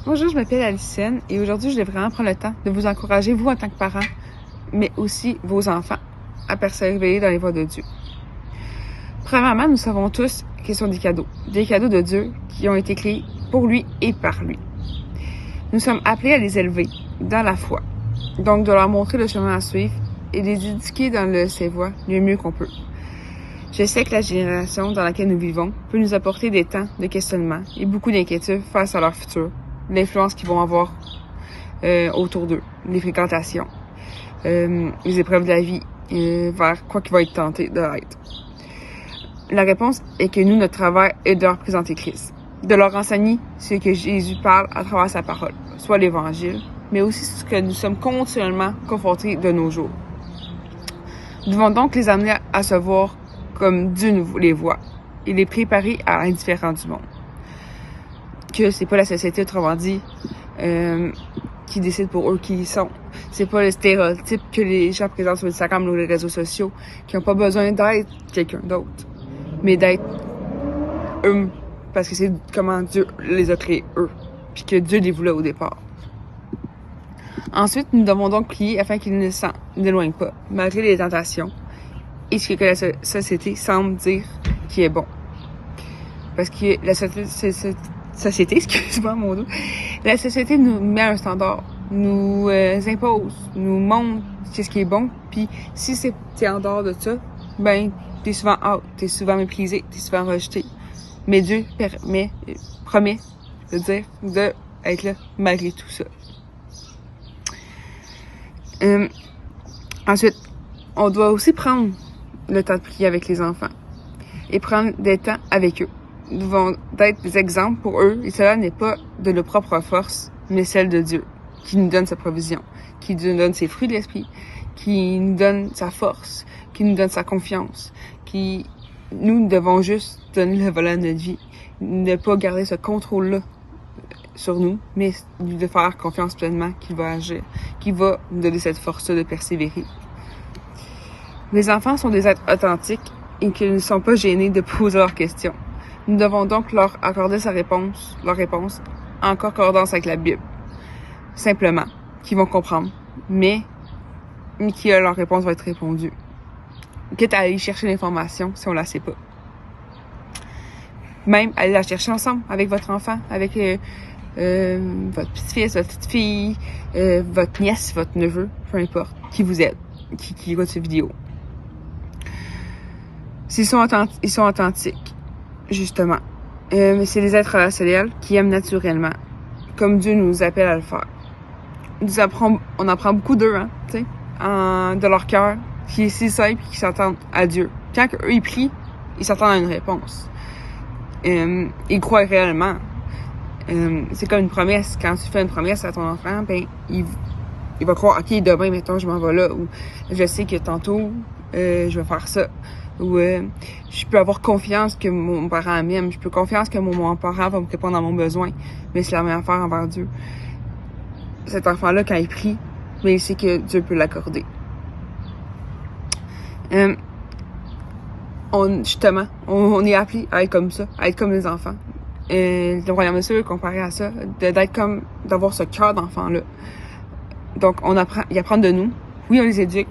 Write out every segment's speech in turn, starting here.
Bonjour, je m'appelle Alicenne et aujourd'hui, je vais vraiment prendre le temps de vous encourager, vous en tant que parents, mais aussi vos enfants, à persévérer dans les voies de Dieu. Premièrement, nous savons tous qu'ils sont des cadeaux de Dieu qui ont été créés pour lui et par lui. Nous sommes appelés à les élever dans la foi, donc de leur montrer le chemin à suivre et les éduquer dans ses voies le mieux qu'on peut. Je sais que la génération dans laquelle nous vivons peut nous apporter des temps de questionnement et beaucoup d'inquiétudes face à leur futur, l'influence qu'ils vont avoir autour d'eux, les fréquentations, les épreuves de la vie, vers quoi qu'ils vont être tentés de l'être. La réponse est que nous, notre travail est de leur présenter Christ, de leur enseigner ce que Jésus parle à travers sa parole, soit l'Évangile, mais aussi ce que nous sommes continuellement confrontés de nos jours. Nous devons donc les amener à se voir comme Dieu nous les voit et les préparer à l'indifférent du monde. Que c'est pas la société, autrement dit, qui décide pour eux qui ils sont. C'est pas le stéréotype que les gens présentent sur Instagram ou les réseaux sociaux, qui n'ont pas besoin d'être quelqu'un d'autre, mais d'être eux, parce que c'est comment Dieu les a créés eux, puis que Dieu les voulait au départ. Ensuite, nous devons donc prier afin qu'ils ne s'en éloignent pas, malgré les tentations, et ce que la société semble dire qui est bon. Parce que la société, excuse-moi mon dos, la société nous met un standard, nous impose, nous montre ce qui est bon, puis si t'es en dehors de ça, ben t'es souvent out, t'es souvent méprisé, t'es souvent rejeté. Mais Dieu promet, je veux dire, d'être là malgré tout ça. Ensuite, on doit aussi prendre le temps de prier avec les enfants et prendre des temps avec eux. Nous devons être des exemples pour eux et cela n'est pas de nos propres forces, mais celle de Dieu qui nous donne sa provision, qui nous donne ses fruits de l'esprit, qui nous donne sa force, qui nous donne sa confiance, nous devons juste donner le volant de notre vie, ne pas garder ce contrôle-là sur nous, mais de faire confiance pleinement qu'il va agir, qu'il va nous donner cette force-là de persévérer. Les enfants sont des êtres authentiques et qu'ils ne sont pas gênés de poser leurs questions. Nous devons donc leur accorder leur réponse en concordance avec la Bible. Simplement, qu'ils vont comprendre, mais que leur réponse va être répondue. Quitte à aller chercher l'information si on la sait pas. Même aller la chercher ensemble avec votre enfant, avec votre petit-fils, votre petite-fille, votre nièce, votre neveu, peu importe, qui vous aide, qui écoute cette vidéo. Ils sont authentiques, justement. Mais c'est des êtres relationnels qui aiment naturellement, comme Dieu nous appelle à le faire. On apprend beaucoup d'eux, tu sais, de leur cœur, qui est si simple et qui s'attendent à Dieu. Quand eux ils prient, ils s'attendent à une réponse. Ils croient réellement. C'est comme une promesse. Quand tu fais une promesse à ton enfant, ben il va croire, ok, demain, mettons, je m'en vais là, ou je sais que tantôt, je vais faire ça. Ou je peux avoir confiance que mon parent m'aime. Je peux confiance que mon parent va me répondre à mon besoin. Mais c'est la même affaire envers Dieu. Cet enfant-là, quand il prie, mais il sait que Dieu peut l'accorder. On est appelé à être comme ça, à être comme les enfants. Le royaume de Dieu, comparé à ça, d'avoir ce cœur d'enfant-là. Donc, ils apprennent de nous. Oui, on les éduque,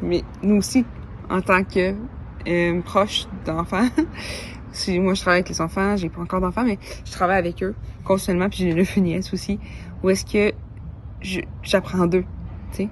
mais nous aussi, en tant que proches d'enfants. Moi, je travaille avec les enfants, j'ai pas encore d'enfants, mais je travaille avec eux continuellement, puis j'ai une nièce aussi, où est-ce que j'apprends d'eux, tu sais.